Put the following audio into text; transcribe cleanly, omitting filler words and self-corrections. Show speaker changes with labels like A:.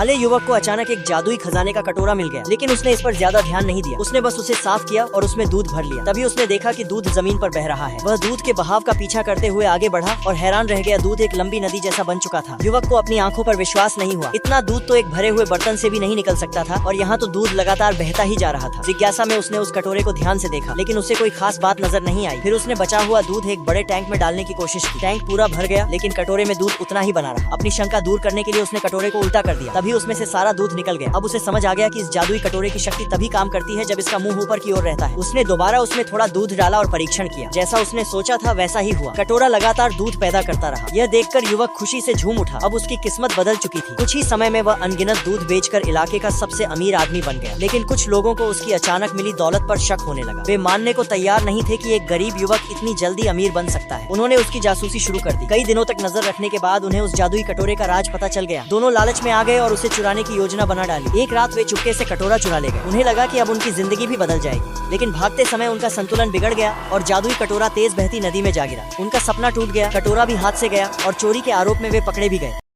A: काले युवक को अचानक एक जादुई खजाने का कटोरा मिल गया, लेकिन उसने इस पर ज्यादा ध्यान नहीं दिया। उसने बस उसे साफ किया और उसमें दूध भर लिया। तभी उसने देखा कि दूध जमीन पर बह रहा है। वह दूध के बहाव का पीछा करते हुए आगे बढ़ा और हैरान रह गया। दूध एक लंबी नदी जैसा बन चुका था। युवक को अपनी आंखों पर विश्वास नहीं हुआ। इतना दूध तो एक भरे हुए बर्तन से भी नहीं निकल सकता था, और यहाँ तो दूध लगातार बहता ही जा रहा था। जिज्ञासा में उसने उस कटोरे को ध्यान से देखा, लेकिन उसे कोई खास बात नजर नहीं आई। फिर उसने बचा हुआ दूध एक बड़े टैंक में डालने की कोशिश की। टैंक पूरा भर गया, लेकिन कटोरे में दूध उतना ही बना रहा। अपनी शंका दूर करने के लिए उसने कटोरे को उल्टा कर दिया। तभी उसमें से सारा दूध निकल गया। अब उसे समझ आ गया कि इस जादुई कटोरे की शक्ति तभी काम करती है जब इसका मुंह ऊपर की ओर रहता है। उसने दोबारा उसमें थोड़ा दूध डाला और परीक्षण किया। जैसा उसने सोचा था वैसा ही हुआ। कटोरा लगातार दूध पैदा करता रहा। यह देखकर युवक खुशी से झूम उठा। अब उसकी किस्मत बदल चुकी थी। कुछ ही समय में वह अनगिनत दूध बेचकर इलाके का सबसे अमीर आदमी बन गया। लेकिन कुछ लोगों को उसकी अचानक मिली दौलत पर शक होने लगा। वे मानने को तैयार नहीं थे कि एक गरीब युवक इतनी जल्दी अमीर बन सकता है। उन्होंने उसकी जासूसी शुरू कर दी। कई दिनों तक नजर रखने के बाद उन्हें उस जादुई कटोरे का राज पता चल गया। दोनों लालच में आ गए और उसे चुराने की योजना बना डाली। एक रात वे चुपके से कटोरा चुरा ले गए। उन्हें लगा कि अब उनकी जिंदगी भी बदल जाएगी, लेकिन भागते समय उनका संतुलन बिगड़ गया और जादुई कटोरा तेज बहती नदी में जा गिरा। उनका सपना टूट गया, कटोरा भी हाथ से गया और चोरी के आरोप में वे पकड़े भी गए।